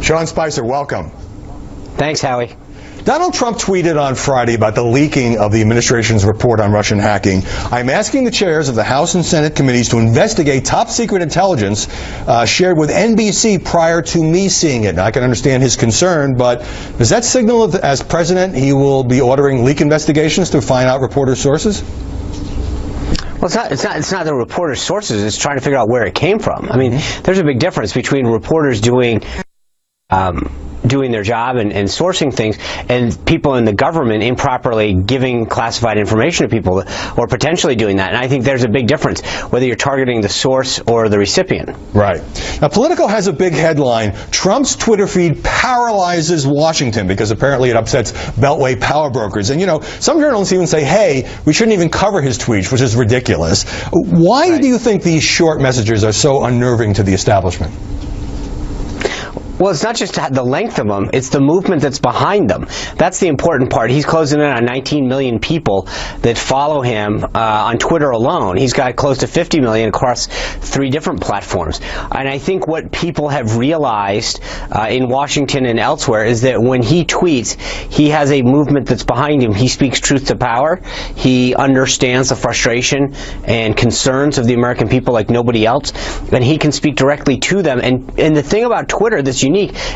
Sean Spicer, welcome. Thanks, Howie. Donald Trump tweeted on Friday about the leaking of the administration's report on Russian hacking. I'm asking the chairs of the House and Senate committees to investigate top-secret intelligence shared with NBC prior to me seeing it. Now, I can understand his concern, but does that signal that as president he will be ordering leak investigations to find out reporter sources? Well, it's not the reporter's sources. It's trying to figure out where it came from. I mean, there's a big difference between reporters doing their job and sourcing things, and people in the government improperly giving classified information to people, or potentially doing that. And I think there's a big difference whether you're targeting the source or the recipient. Right. Now, Politico has a big headline: Trump's Twitter feed paralyzes Washington, because apparently it upsets Beltway power brokers. And, you know, some journalists even say, hey, we shouldn't even cover his tweets, which is ridiculous. Why do you think these short messages are so unnerving to the establishment? Well, it's not just the length of them, it's the movement that's behind them. That's the important part. He's closing in on 19 million people that follow him on Twitter alone. He's got close to 50 million across 3 different platforms. And I think what people have realized in Washington and elsewhere is that when he tweets, he has a movement that's behind him. He speaks truth to power. He understands the frustration and concerns of the American people like nobody else, and he can speak directly to them. And the thing about Twitter that's unique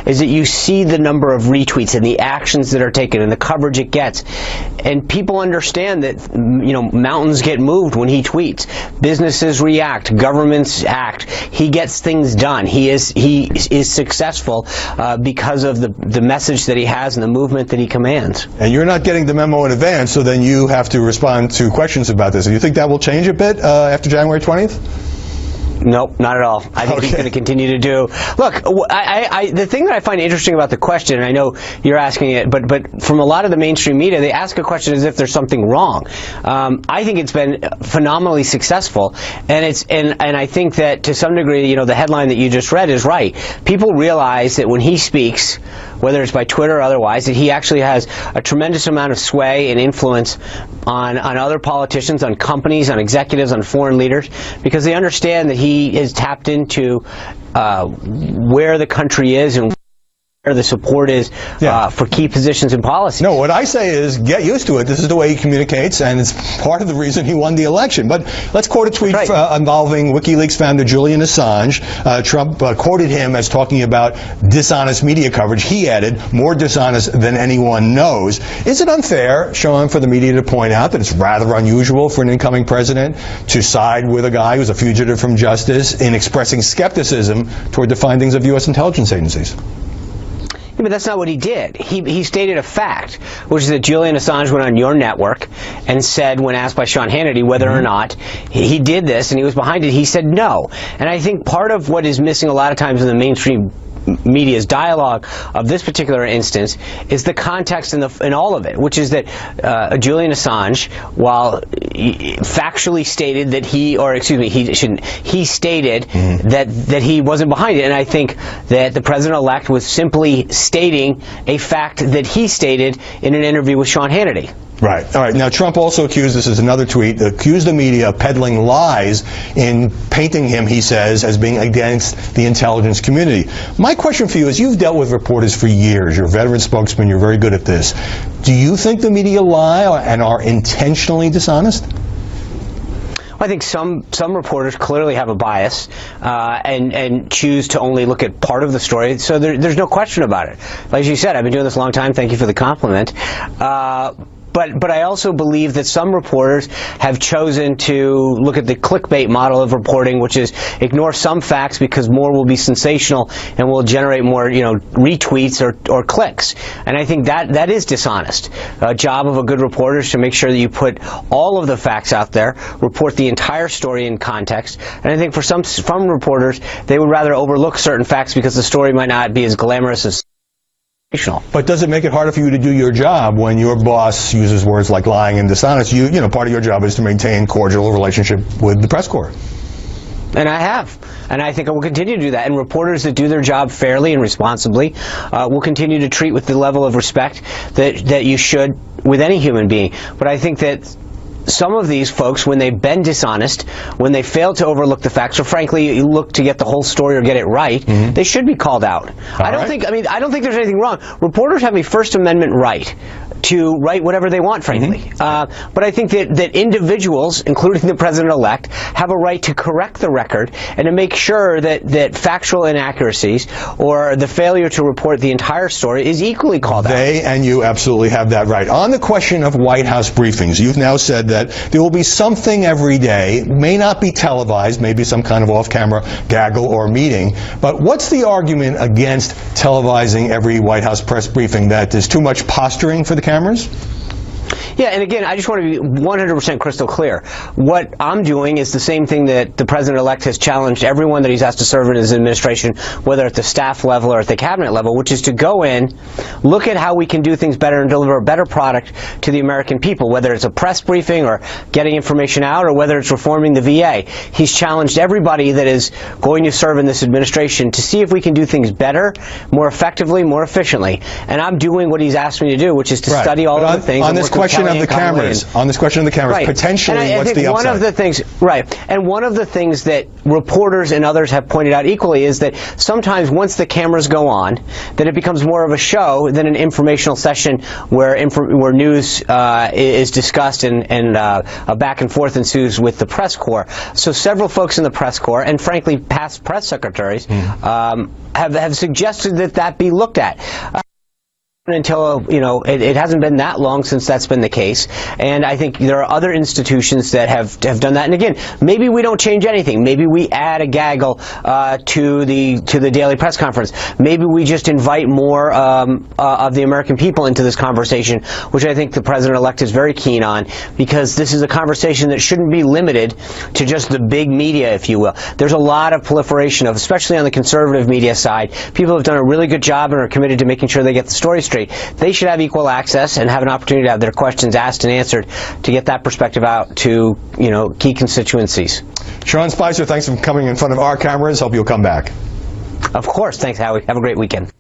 is that you see the number of retweets and the actions that are taken and the coverage it gets, and people understand that, you know, mountains get moved when he tweets. Businesses react, governments act. He gets things done. He is successful because of the message that he has and the movement that he commands. And you're not getting the memo in advance, so then you have to respond to questions about this. Do you think that will change a bit after January 20th? Nope, not at all. I think he's going to continue to do. Look, the thing that I find interesting about the question, and I know you're asking it, but from a lot of the mainstream media, they ask a question as if there's something wrong. I think it's been phenomenally successful, and I think that to some degree, you know, the headline that you just read is right. People realize that when he speaks, whether it's by Twitter or otherwise, that he actually has a tremendous amount of sway and influence on other politicians, on companies, on executives, on foreign leaders, because they understand that he is tapped into where the country is and where the support is for key positions in policy. No, what I say is get used to it. This is the way he communicates, and it's part of the reason he won the election. But let's quote a tweet involving WikiLeaks founder Julian Assange. Trump quoted him as talking about dishonest media coverage. He added, more dishonest than anyone knows. Is it unfair, Sean, for the media to point out that it's rather unusual for an incoming president to side with a guy who's a fugitive from justice in expressing skepticism toward the findings of U.S. intelligence agencies? Yeah, but that's not what he did. He stated a fact, which is that Julian Assange went on your network and said, when asked by Sean Hannity whether or not he did this and he was behind it, he said no. And I think part of what is missing a lot of times in the mainstream media's dialogue of this particular instance is the context in all of it, which is that Julian Assange, while factually stated that he stated that he wasn't behind it, and I think that the president-elect was simply stating a fact that he stated in an interview with Sean Hannity. Right. All right. Now, Trump also accused, this is another tweet, accused the media of peddling lies in painting him, he says, as being against the intelligence community. My question for you is, you've dealt with reporters for years. You're a veteran spokesman. You're very good at this. Do you think the media lie and are intentionally dishonest? I think some reporters clearly have a bias and choose to only look at part of the story. So there's no question about it. Like you said, I've been doing this a long time. Thank you for the compliment. But I also believe that some reporters have chosen to look at the clickbait model of reporting, which is ignore some facts because more will be sensational and will generate more, retweets or clicks. And I think that is dishonest. A job of a good reporter is to make sure that you put all of the facts out there, report the entire story in context. And I think for some reporters, they would rather overlook certain facts because the story might not be as glamorous as. But does it make it harder for you to do your job when your boss uses words like lying and dishonest? Part of your job is to maintain cordial relationship with the press corps. And I have. And I think I will continue to do that. And reporters that do their job fairly and responsibly will continue to treat with the level of respect that you should with any human being. But I think that some of these folks, when they've been dishonest, when they fail to overlook the facts, or frankly look to get the whole story or get it right, they should be called out. I don't think there's anything wrong. Reporters have a First Amendment right to write whatever they want, frankly. But I think that individuals, including the president-elect, have a right to correct the record and to make sure that factual inaccuracies or the failure to report the entire story is equally called out. They and you absolutely have that right. On the question of White House briefings, you've now said that there will be something every day, may not be televised, maybe some kind of off-camera gaggle or meeting, but what's the argument against televising every White House press briefing, that there's too much posturing for the cameras? Yeah, and again, I just want to be 100% crystal clear. What I'm doing is the same thing that the president-elect has challenged everyone that he's asked to serve in his administration, whether at the staff level or at the cabinet level, which is to go in, look at how we can do things better and deliver a better product to the American people, whether it's a press briefing or getting information out or whether it's reforming the VA. He's challenged everybody that is going to serve in this administration to see if we can do things better, more effectively, more efficiently. And I'm doing what he's asked me to do, which is to study all of the things. On this question of the cameras, potentially, what's the upside? One of the things, and one of the things that reporters and others have pointed out equally is that sometimes once the cameras go on, that it becomes more of a show than an informational session where news is discussed and a back and forth ensues with the press corps. So several folks in the press corps, and frankly past press secretaries, have suggested that be looked at. Until, it hasn't been that long since that's been the case. And I think there are other institutions that have done that. And again, maybe we don't change anything. Maybe we add a gaggle to the daily press conference. Maybe we just invite more of the American people into this conversation, which I think the president-elect is very keen on, because this is a conversation that shouldn't be limited to just the big media, if you will. There's a lot of proliferation of, especially on the conservative media side, people have done a really good job and are committed to making sure they get the story straight. They should have equal access and have an opportunity to have their questions asked and answered to get that perspective out to, key constituencies. Sean Spicer, thanks for coming in front of our cameras. Hope you'll come back. Of course. Thanks, Howie. Have a great weekend.